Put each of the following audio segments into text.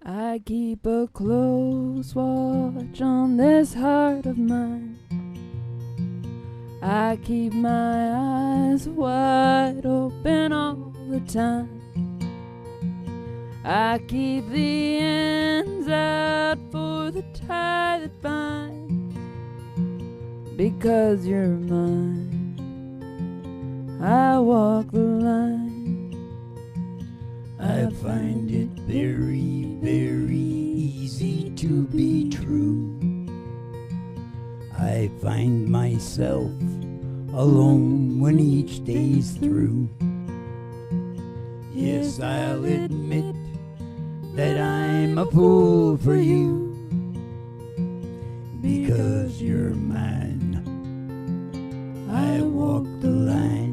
I keep a close watch on this heart of mine. I keep my eyes wide open all the time. I keep the ends out for the tie that binds. Because you're mine, I walk the line. I find it very, very easy to be true. I find myself alone when each day's through. Yes, I'll admit that I'm a fool for you, because you're mine. I walk the line.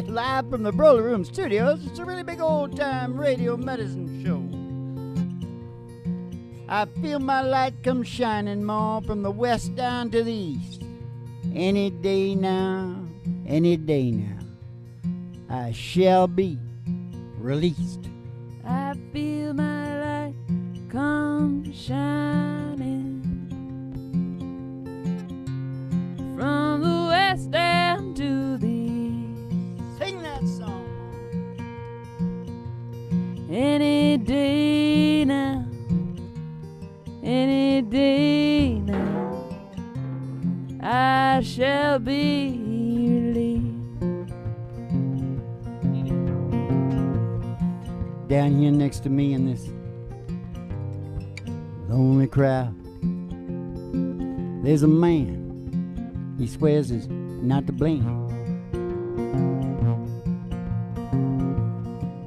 Live from the Broly Room Studios, it's a really big old-time radio medicine show. I feel my light come shining, Ma, from the west down to the east. Any day now, I shall be released. I feel my light come shining from the west down to the east. Sing that song. Any day now, any day now, I shall be released. Down here next to me in this lonely crowd, there's a man. He swears he's not to blame.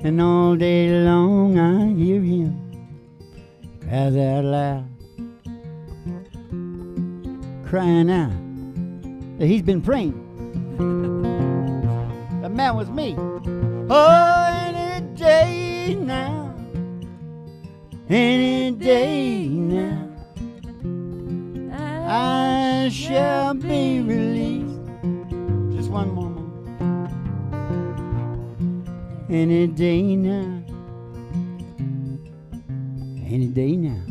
And all day long I hear him cries out loud, crying out that he's been praying. That man was me. Oh, any day now, any day now, I shall be released. Just one more moment. Any day now, any day now,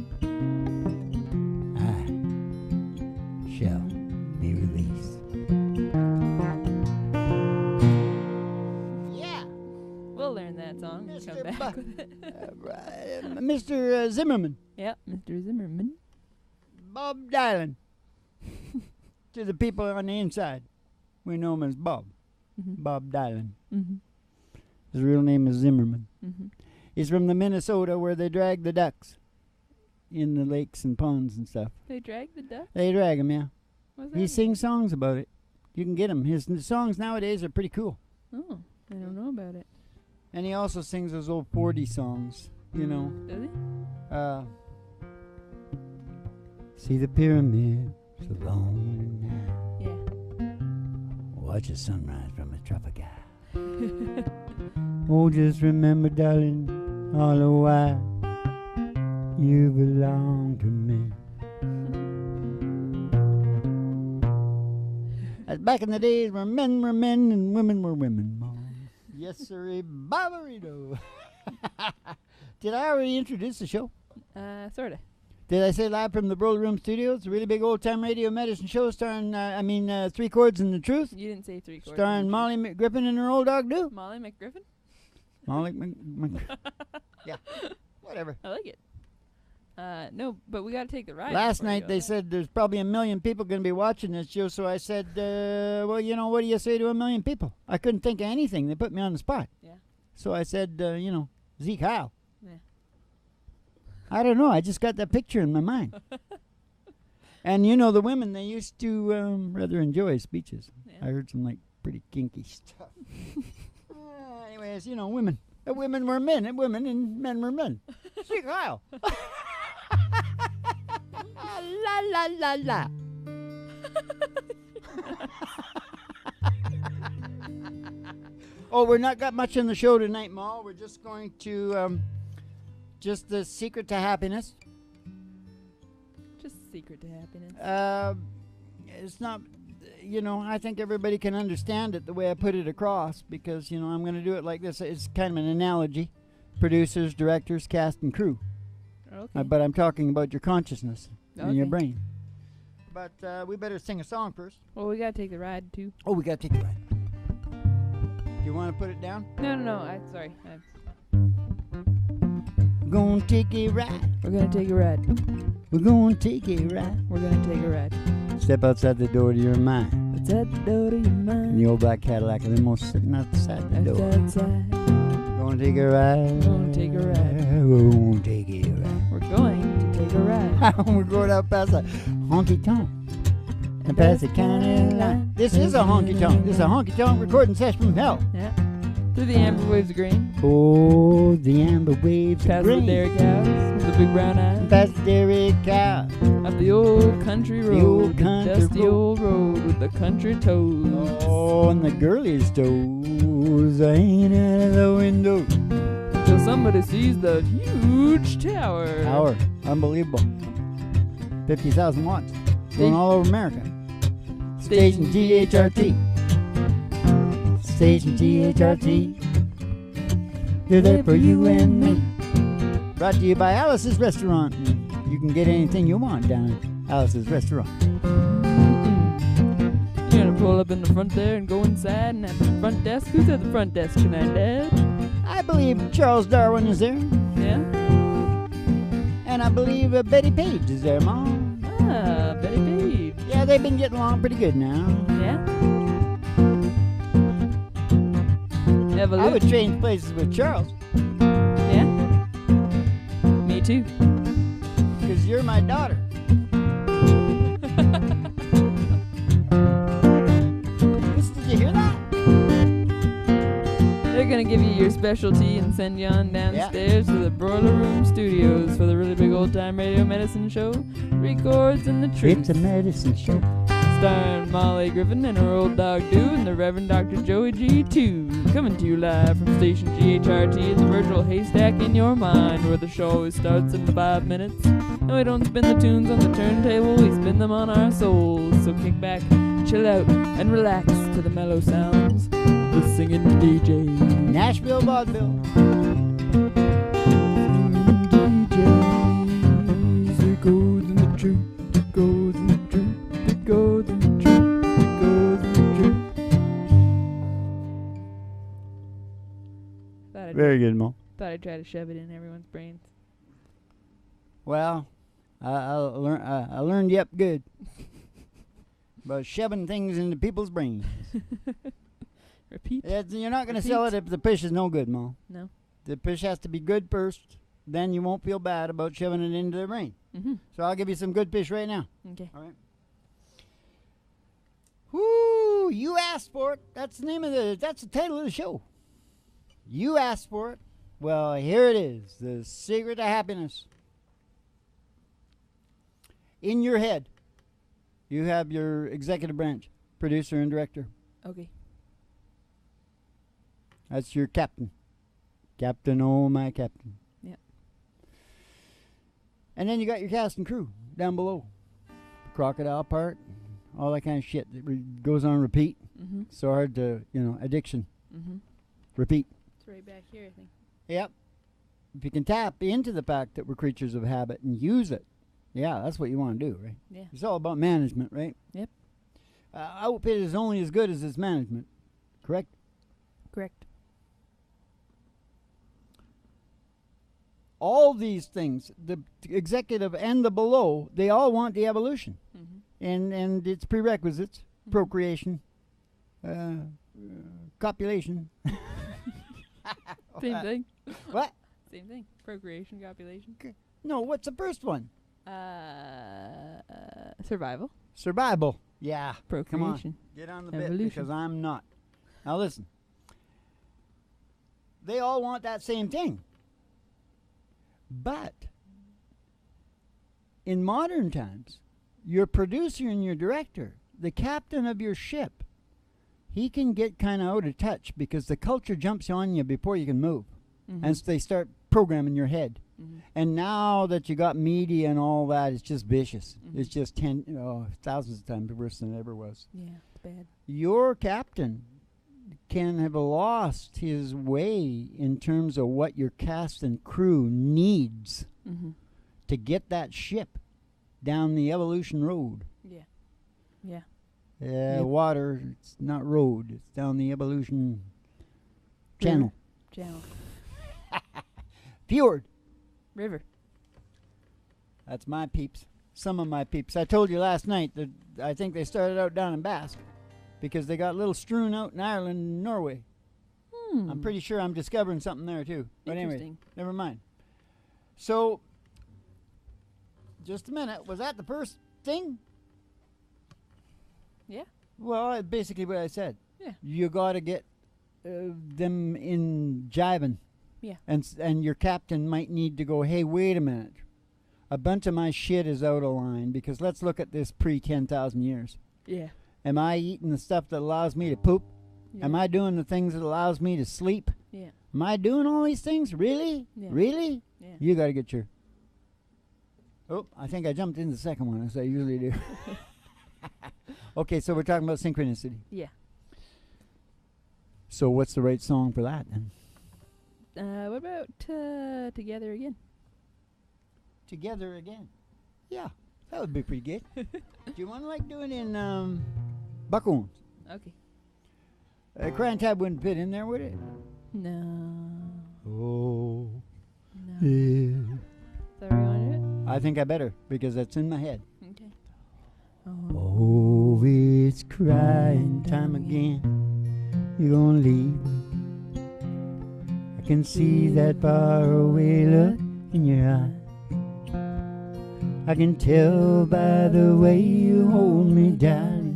I shall be released. Yeah. We'll learn that song and come back with it. Mr. Zimmerman. Yep, Mr. Zimmerman. Bob Dylan. To the people on the inside, we know him as Bob. Mm-hmm. Bob Dylan. Mm-hmm. His real name is Zimmerman. Mm-hmm. He's from the Minnesota where they drag the ducks in the lakes and ponds and stuff. They drag the duck? They drag him, yeah. What's that He mean? sings songs about it. You can get him. His songs nowadays are pretty cool. Oh, I don't know about it. And he also sings those old 40 songs, you know. Does he? See the pyramids alone at night. Yeah. Watch the sunrise from the tropic eye. Oh, just remember, darling, all the while you belong to me. As back in the days where men were men and women were women, Mom. Yes, sir, Barbarito. Did I already introduce the show? Sorta. Did I say live from the Broly Room Studios? A really big old-time radio medicine show starring, Three Chords and the Truth. You didn't say 3 quarters. Starring Molly McGriffin and her old dog, Do. Molly McGriffin? Molly yeah, whatever. I like it. No, but we gotta take the ride. Last before we night go they there. said there's probably 1 million people going to be watching this show, so I said, well, you know, what do you say to 1 million people? I couldn't think of anything. They put me on the spot. Yeah. So I said, Zeke Heil. Yeah. I don't know. I just got that picture in my mind. And, the women, they used to rather enjoy speeches. Yeah. I heard some, pretty kinky stuff. Anyways, women. Women were men, and women and men were men. Zeke Heil. La, la, la, la. Oh, we're not got much in the show tonight, Ma. We're just going to, just the secret to happiness. Just secret to happiness. It's not, I think everybody can understand it the way I put it across because, I'm going to do it like this. It's kind of an analogy. Producers, directors, cast, and crew. Okay. But I'm talking about your consciousness in your Okay. brain. But we better sing a song first. Well, we gotta take the ride too. Oh, we gotta take it right. You want to put it down? No. Sorry. We're gonna take a ride. We're gonna take a ride. We're gonna take a ride. We're gonna take a ride. Step outside the door to your mind. What's at the door to your In mind? the old black Cadillac limo sitting outside the door. Outside. Gonna take a ride. Gonna take a ride. We're gonna take a ride. We're going to take a ride. We're going out past a honky tonk and past the county line. This is a honky tonk. This is a honky tonk recording session from hell. Yeah. Through the amber waves of grain. Oh, the amber waves of Past the grain. dairy cows with the big brown eyes. Past the dairy cow. Up the old country road. old country dusty road. old road with the country toads. Oh, and the girlies' toes hanging out of the window. Till somebody sees the huge tower. Tower. Unbelievable. 50,000 watts. Going all over America. Station GHRT. Station GHRT. They're there for you and me. Brought to you by Alice's Restaurant. You can get anything you want down at Alice's Restaurant. You're gonna pull up in the front there and go inside and at the front desk. Who's at the front desk tonight, Dad? I believe Charles Darwin is there. Yeah? And I believe Betty Page is there, Mom. Ah, Betty Page. Yeah, they've been getting along pretty good now. Yeah? I Evolution. would change places with Charles, Yeah? Me too. because you're my daughter. Did you hear that? They're gonna give you your specialty and send you on downstairs to the Broiler Room Studios for the really big old time radio medicine show. Records in the trees. It's a medicine show. Starring Molly Griffin and her old dog Do and the Reverend Dr. Joey G2. Coming to you live from station GHRT, the virtual haystack in your mind, where the show always starts in 5 minutes. No, we don't spin the tunes on the turntable, we spin them on our souls. So kick back, chill out, and relax to the mellow sounds. The singing DJ. Nashville Vaudeville. DJs, it goes in the truth, it goes in the truth, it goes in the truth, it goes in the truth. Very good, Mo. Thought I'd try to shove it in everyone's brains. Well, I learned you up good about shoving things into people's brains. Repeat. You're not going to sell it if the fish is no good, Mo. No. The fish has to be good first. Then you won't feel bad about shoving it into their brain. Mm-hmm. So I'll give you some good fish right now. Okay. All right. Woo! You asked for it. That's the name of that's the title of the show. You asked for it. Well, here it is. The secret to happiness. In your head, you have your executive branch, producer and director. Okay. That's your captain. Captain, oh my captain. Yep. And then you got your cast and crew down below. Crocodile part, all that kind of shit that goes on repeat. Mm-hmm. So hard to, addiction. Mm-hmm. Repeat. It's right back here, I think. Yep. If you can tap into the fact that we're creatures of habit and use it, yeah, that's what you want to do, right? Yeah. It's all about management, right? Yep. Outfit is only as good as its management, correct? Correct. All these things, the executive and the below, they all want the evolution. Mm-hmm. And its prerequisites, procreation, copulation. Same thing. What? Same thing. Procreation, copulation. No, what's the first one? Survival. Survival. Yeah. Come on. Procreation. Get on the bit Evolution. because I'm not. Now listen. They all want that same thing. But in modern times, your producer and your director, the captain of your ship, he can get kind of out of touch because the culture jumps on you before you can move. Mm-hmm. And so they start programming your head. Mm-hmm. And now that you got media and all that, it's just vicious. Mm-hmm. It's just thousands of times worse than it ever was. Yeah, it's bad. Your captain can have lost his way in terms of what your cast and crew needs Mm-hmm. to get that ship down the evolution road. Yeah. Yeah. Yep. Water, it's not road, it's down the evolution channel. Channel. Fjord. River. That's my peeps. Some of my peeps. I told you last night that I think they started out down in Basque because they got little strewn out in Ireland and Norway. I'm pretty sure I'm discovering something there too. But anyway, never mind. So, just a minute. Was that the first thing? Yeah. Well, basically what I said. Yeah. You got to get them in jiving. Yeah. And your captain might need to go, hey, wait a minute. A bunch of my shit is out of line because let's look at this pre-10,000 years. Yeah. Am I eating the stuff that allows me to poop? Yeah. Am I doing the things that allows me to sleep? Yeah. Am I doing all these things? Really? Yeah. Really? Yeah. You got to get your... Oh, I think I jumped in the second one, as I usually do. Okay, so we're talking about synchronicity. Yeah. So what's the right song for that, then? What about Together Again? Together Again. Yeah, that would be pretty good. Do you want to like do it in Buckhorns? Okay. Crying Tab wouldn't fit in there, would it? No. Oh. No. Yeah. So we want to do I think I better because that's in my head. it? Okay. Oh, it's crying time again. You're gonna leave me. I can see that faraway look in your eye. I can tell by the way you hold me, darling.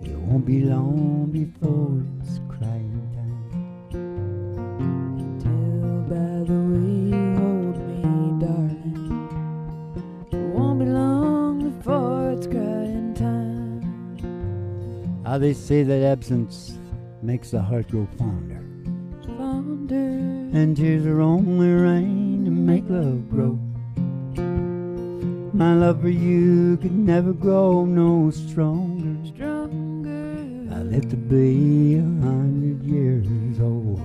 It won't be long before it's crying time. Tell by the way you hold me, darling. It won't be long before it's crying time. How they say that absence makes the heart grow fonder, and tears are only rain to make love grow. My love for you could never grow no stronger. I lived to be 100 years old.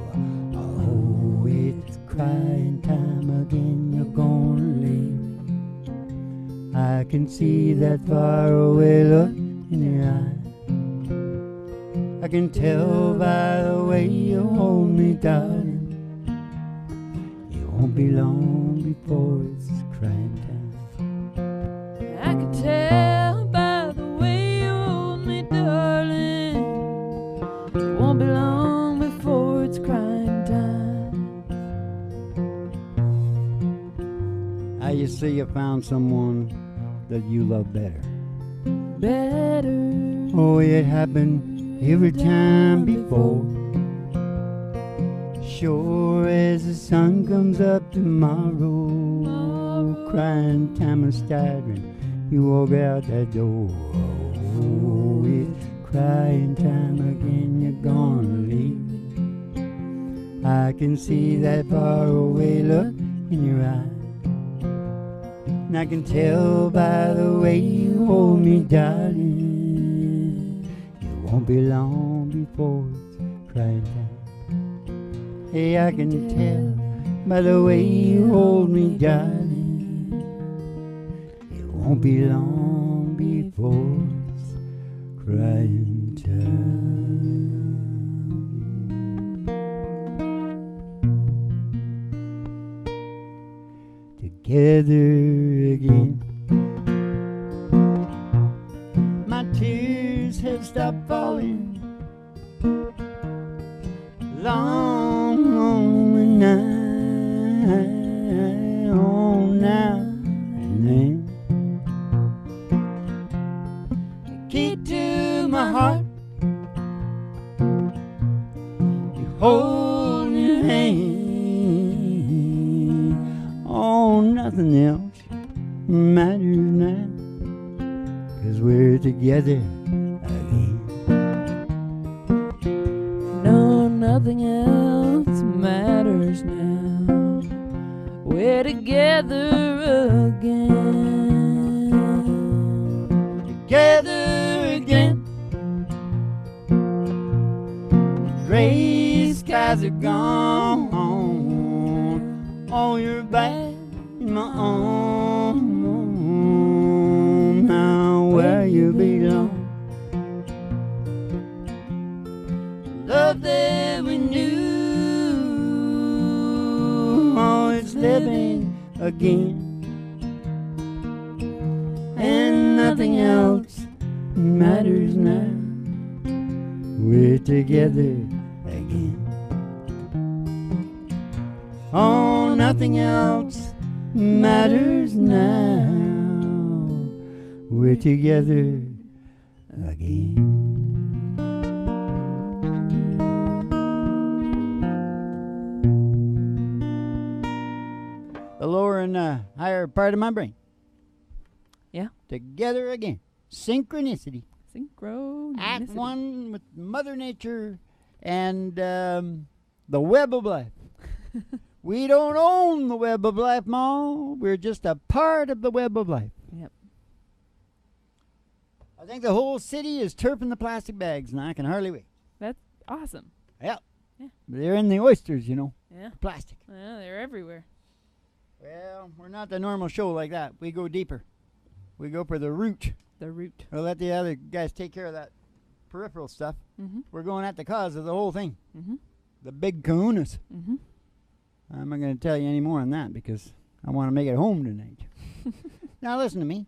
Oh, it's crying time again. You're gonna leave. I can see that faraway look in your eye. I can tell by the way you hold me, darling. It won't be long before it's crying time. I can tell by the way you hold me, darling. It won't be long before it's crying time. How you say you found someone that you love better? Better. Oh, it happened every time before. Sure as the sun comes up tomorrow, crying time is staggering. You walk out that door. Oh, it's crying time again. You're gonna leave. I can see that faraway look in your eye. And I can tell by the way you hold me, darling. It won't be long before it's crying time. Hey, I can tell by the way you hold me, darling. It won't be long before it's crying time. Together again. My tears have stopped falling. Long, lonely night, oh, now and then. The key to my heart, you hold your hand. Oh, nothing else matters now, 'cause we're together again. Nothing else matters now. We're together again. Together again. The gray skies are gone. Oh, you're back in my home, now where you belong. Love that we knew, oh, it's living again. And nothing else matters now. We're together again. Oh, nothing else matters now. We're together again. The lower and higher part of my brain. Yeah. Together again. Synchronicity. Synchro. At one with Mother Nature and the web of life. We don't own the web of life, Ma. We're just a part of the web of life. Yep. I think the whole city is turping the plastic bags, and I can hardly wait. That's awesome. Yep. Yeah. They're in the oysters, you know. Yeah. Plastic. Yeah, they're everywhere. Well, we're not the normal show like that. We go deeper. We go for the root. The root. We'll let the other guys take care of that peripheral stuff. Mm-hmm. We're going at the cause of the whole thing. Mm-hmm. The big kahunas. Mm-hmm. I'm not going to tell you any more on that because I want to make it home tonight. Now listen to me.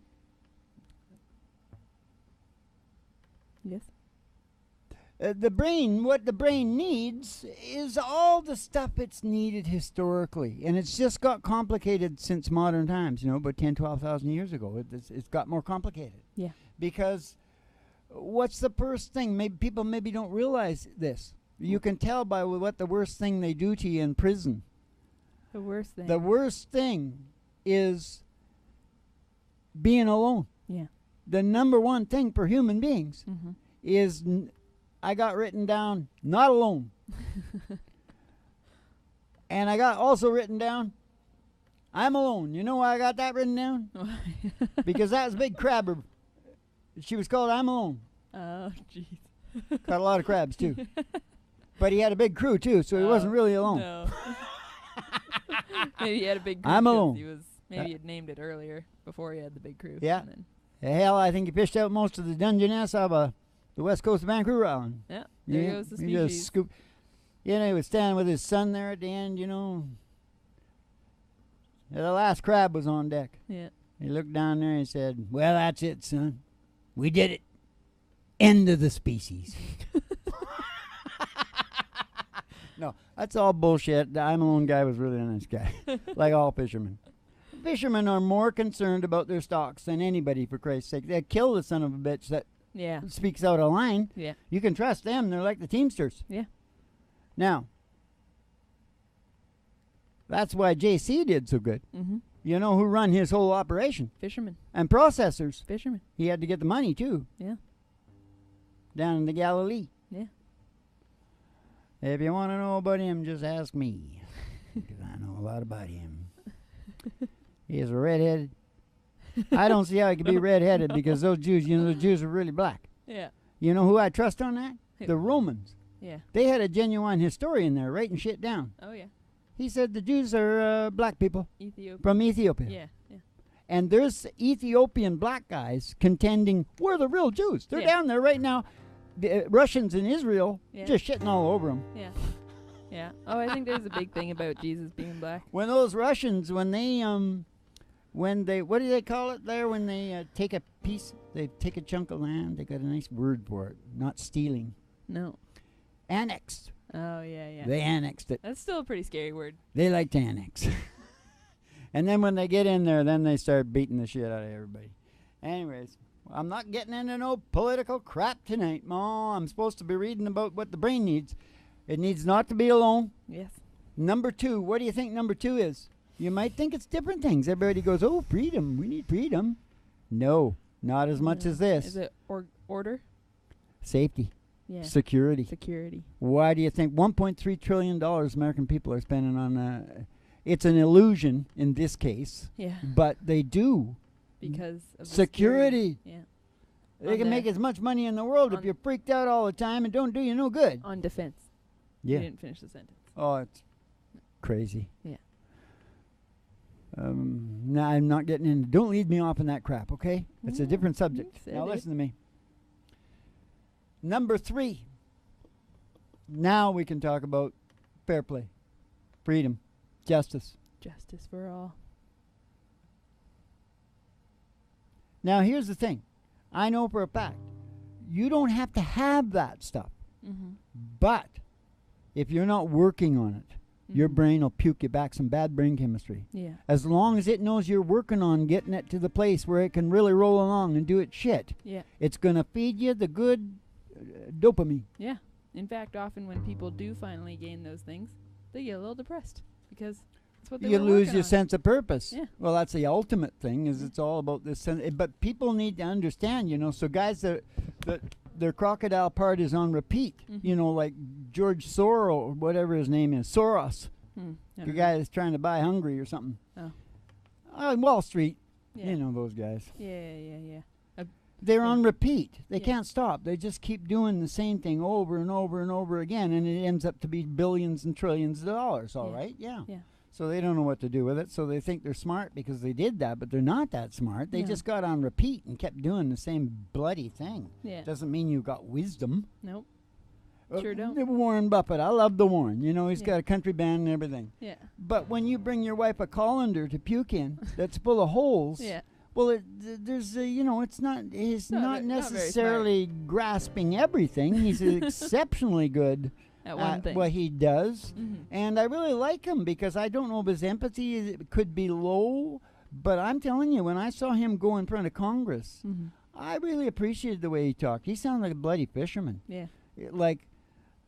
Yes. The brain, what the brain needs is all the stuff it's needed historically. And it's just got complicated since modern times, you know, about 10, 12,000 years ago. It's got more complicated. Yeah. Because what's the first thing? Maybe people maybe don't realize this. You can tell by what the worst thing they do to you in prison. The worst thing. The worst thing is being alone. Yeah. The number one thing for human beings Mm-hmm. is, I got written down, not alone. And I got also written down, I'm alone. You know why I got that written down? Because that was a big crabber. She was called I'm Alone. Oh, jeez. Caught a lot of crabs, too. But he had a big crew, too, so he wasn't really alone. No. Maybe he had a big crew. I'm 'cause alone. He was, maybe he had named it earlier before he had the big crew. Yeah. And Hell, I think he fished out most of the Dungeness out of the west coast of Vancouver Island. then, yeah, there goes the He just species. scooped. You know, he was standing with his son there at the end, you know. And the last crab was on deck. Yeah. He looked down there and he said, well, that's it, son. We did it. End of the species. No, that's all bullshit. The I'm Alone guy was really a nice guy, like all fishermen. Fishermen are more concerned about their stocks than anybody, for Christ's sake. They kill the son of a bitch that Yeah. speaks out a line. Yeah. You can trust them. They're like the Teamsters. Yeah. Now, that's why JC did so good. Mm-hmm. You know who run his whole operation? Fisherman. And processors. Fisherman. He had to get the money, too. Yeah. Down in the Galilee. Yeah. If you want to know about him, just ask me. Because I know a lot about him. He is a redheaded. I don't see how he could be redheaded because those Jews, you know, the Jews are really black. Yeah. You know who I trust on that? Who? The Romans. Yeah. They had a genuine historian there writing shit down. Oh, yeah. He said the Jews are black people Ethiopia. from Ethiopia. Yeah. Yeah. And there's Ethiopian black guys contending we're the real Jews. They're Yeah. down there right now. The Russians in Israel Yeah. just shitting all over them. Yeah. Yeah. Oh, I think there's a big thing about Jesus being black. When those Russians, when they, what do they call it there? When they take a piece, they take a chunk of land. They got a nice word for it. Not stealing. No. Annexed. Oh, yeah, yeah. They annexed it. That's still a pretty scary word. They like to annex. And then when they get in there, then they start beating the shit out of everybody. Anyways, I'm not getting into no political crap tonight, Ma. I'm supposed to be reading about what the brain needs. It needs not to be alone. Yes. Number 2, what do you think number 2 is? You might think it's different things. Everybody goes, oh, freedom. We need freedom. No, not as much as this. Is it order? Safety. Yeah. Security. Security. Why do you think $1.3 trillion American people are spending on it's an illusion in this case, Yeah. but they do. Because of the Security. Yeah. They On can the- make as much money in the world if on- you're freaked out all the time and don't do you no good. On defense. Yeah. You didn't finish the sentence. Oh, it's crazy. Yeah. Now I'm not getting in. Don't lead me off on that crap, okay? It's a different subject. said Now it. listen to me. Number 3. Now we can talk about fair play, freedom, justice. Justice for all. Now here's the thing. I know for a fact you don't have to have that stuff. Mm-hmm. But if you're not working on it, your brain will puke you back some bad brain chemistry. Yeah. As long as it knows you're working on getting it to the place where it can really roll along and do its shit, Yeah. it's going to feed you the good dopamine. Yeah. In fact, often when people do finally gain those things, they get a little depressed because that's what they You were lose working your on. sense of purpose. Yeah. Well, that's the ultimate thing, is it's all about this. But people need to understand, so guys that their crocodile part is on repeat, like George Soros, or whatever his name is, Soros, I the don't guy that's trying to buy Hungary or something. Oh. Wall Street, Yeah. you know those guys. Yeah. They're Yeah. on repeat. They Yeah. can't stop. They just keep doing the same thing over and over and over again, and it ends up to be billions and trillions of dollars, all Yeah. right? Yeah. Yeah. So they don't know what to do with it, so they think they're smart because they did that, but they're not that smart. They No. just got on repeat and kept doing the same bloody thing. Yeah. Doesn't mean you got wisdom. Nope. Sure don't. The Warren Buffett, I love the Warren. He's Yeah. got a country band and everything. Yeah. But when you bring your wife a colander to puke in that's full of holes, Yeah. well, there's it's not. He's No, not not very necessarily grasping everything. He's exceptionally good At one thing. what he does, Mhm. and I really like him because I don't know if his empathy could be low, but I'm telling you, when I saw him go in front of Congress, Mhm. I really appreciated the way he talked. He sounded like a bloody fisherman. Yeah. Like,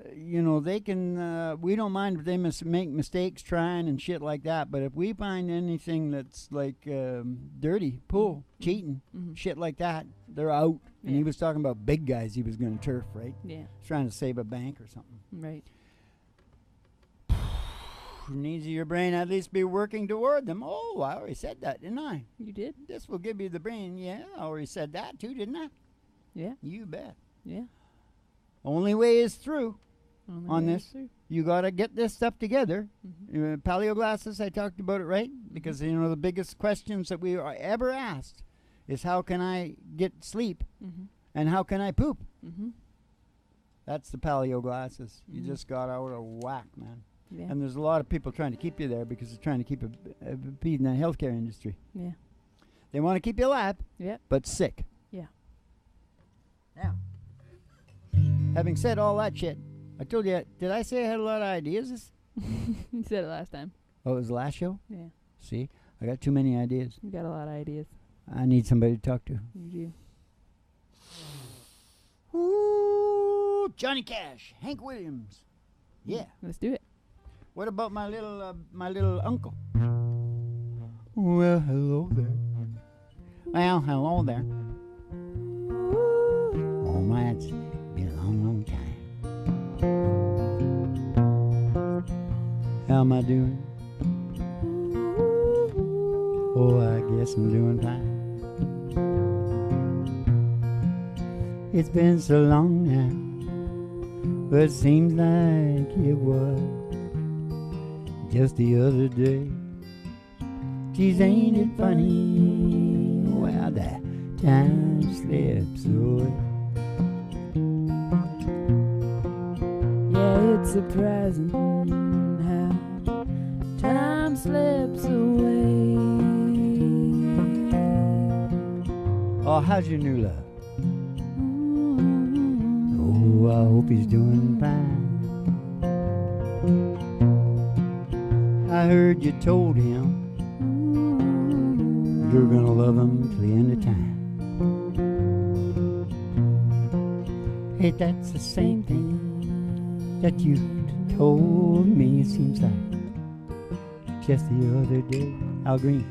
they can. We don't mind if they make mistakes trying and shit like that. But if we find anything that's like dirty, cheating, Mhm. shit like that, they're out. And Yeah. he was talking about big guys he was going to turf, right? Yeah. Trying to save a bank or something. Right. Needs your brain at least be working toward them. Oh, I already said that, didn't I? You did? This will give you the brain. Yeah, I already said that too, didn't I? Yeah. You bet. Yeah. Only way is through. Only On way this. is through. You got to get this stuff together. Mhm. Paleo glasses, I talked about it, right? Because, the biggest questions that we are ever asked is how can I get sleep Mhm. and how can I poop? Mhm. That's the paleo glasses. You Mhm. just got out of whack, man. Yeah. And there's a lot of people trying to keep you there because they're trying to keep a feed in the healthcare industry. Yeah. They want to keep you alive, Yep. but sick. Yeah. Now, having said all that shit, I told you, did I say I had a lot of ideas? You said it last time. Oh, it was the last show? Yeah. See, I got too many ideas. You got a lot of ideas. I need somebody to talk to. You do. Ooh, Johnny Cash, Hank Williams. Yeah. Let's do it. What about my little uncle? Well, hello there. Well, hello there. Oh my, it's been a long, long time. How am I doing? Oh, I guess I'm doing fine. It's been so long now, but it seems like it was just the other day. Geez, ain't it funny? Well, the time slips away. Yeah, it's surprising how time slips away. Oh, how's your new love? Oh, I hope he's doing fine. I heard you told him you're gonna love him till the end of time. Hey, that's the same thing that you told me, it seems like just the other day. Al Green.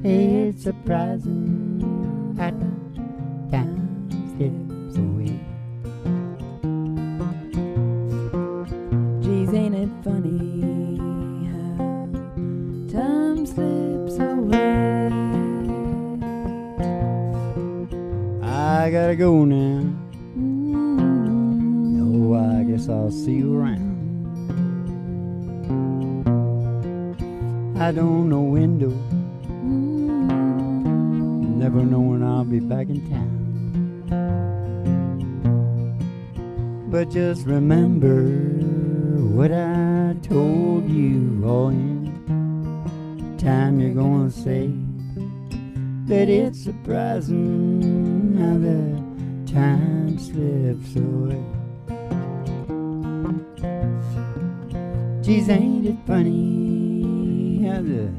Hey, it's surprising how time slips away. Geez, ain't it funny how time slips away? I gotta go now. No, I guess I'll see you around. I don't know window never knowing I'll be back in town. But just remember what I told you all in time. You're gonna say that it's surprising how the time slips away. Geez, ain't it funny how the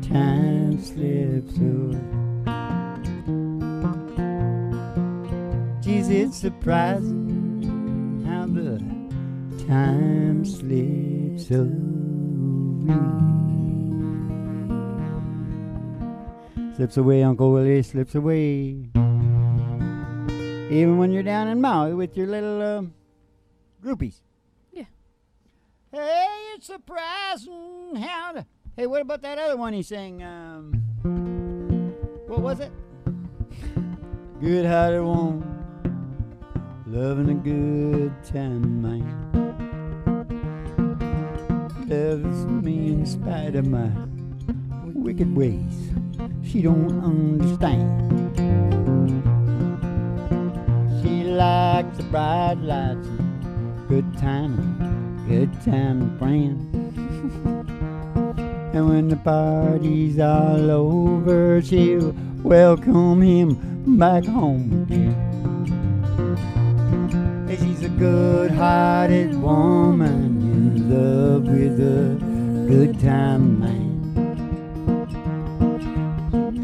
time slips away? Geez, it's surprising how the time slips away. Slips away, Uncle Willie, slips away. Even when you're down in Maui with your little groupies. Yeah. Hey, it's surprising how the... Hey, what about that other one he sang? What was it? Good-hearted woman, loving a good time, man. Loves me in spite of my wicked ways. She don't understand. She likes the bright lights and good time friends. And when the party's all over, she'll welcome him back home again. Hey, she's a good-hearted woman in love with a good time man.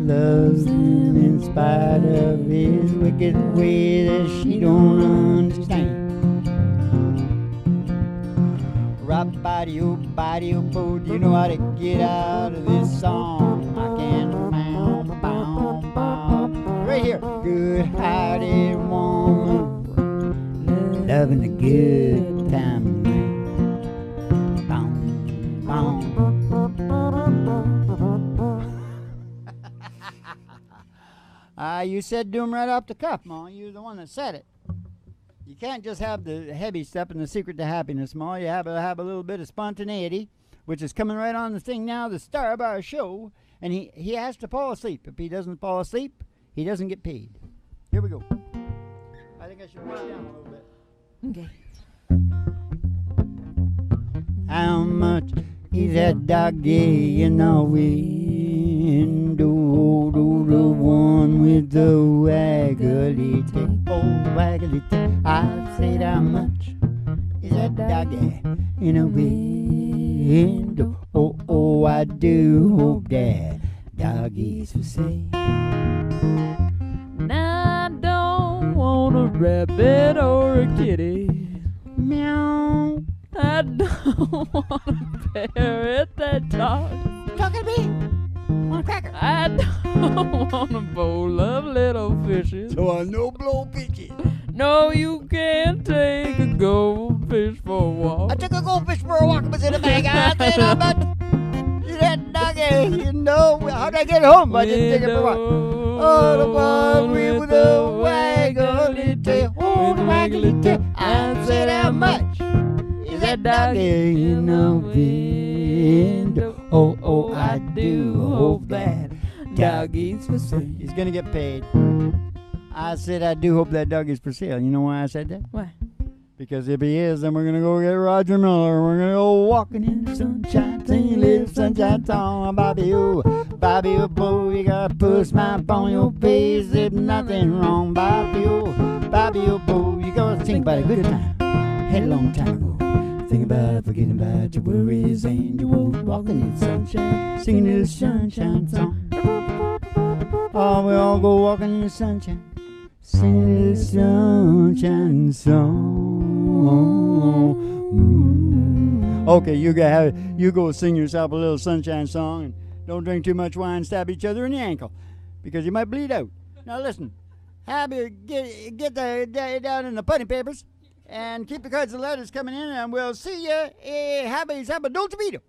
Loves him in spite of his wicked way that she don't understand. Body-o-body-o-bo, do you know how to get out of this song? I can't right here. Good-hearted woman, loving a good time. You said do 'em right off the cuff, Ma. You're the one that said it. You can't just have the heavy stuff and the secret to happiness, Ma. You have to have a little bit of spontaneity, which is coming right on the thing now, the star of our show. And he has to fall asleep. If he doesn't fall asleep, he doesn't get paid. Here we go. I think I should put it down a little bit. Okay. How much is that doggy in the window? The one with the waggly tail. Oh, waggly tail. I said how much is that doggy in the window? Oh, I do hope that doggy's for sale. Now I don't want a rabbit or a kitty. Meow. I don't want a parrot that talks. Talking to me? Want a cracker? I don't want a bowl of little fishes. So I no blow bitches. No, you can't take a goldfish for a walk. I took a goldfish for a walk. It was in a bag. I said how much is that doggy? You know, how'd I get home? I didn't take it for a walk. Oh, the one with the waggly tail. Oh, the waggly tail. I said how much is that doggy in the window? Oh, I do hope that doggy's for sale. He's gonna get paid. I said I do hope that doggy's for sale. You know why I said that? Why? Because if he is, then we're gonna go get Roger Miller. We're gonna go walking in the sunshine, singing a little sunshine song. Bobby, oh, boo, you gotta put a smile on your face. There's nothing wrong, Bobby, oh, boo, you gotta think about a good time. Had a long time ago. Think about forgetting about your worries and your woes. Walking in the sunshine, singing a little sunshine song. Oh, we all go walking in the sunshine, singing a little sunshine song. Okay, you go sing yourself a little sunshine song, and don't drink too much wine. Stab each other in the ankle, because you might bleed out. Now listen, Happy, get down in the putty papers, and keep the cards and letters coming in, and we'll see you. Happy Dolce Vita.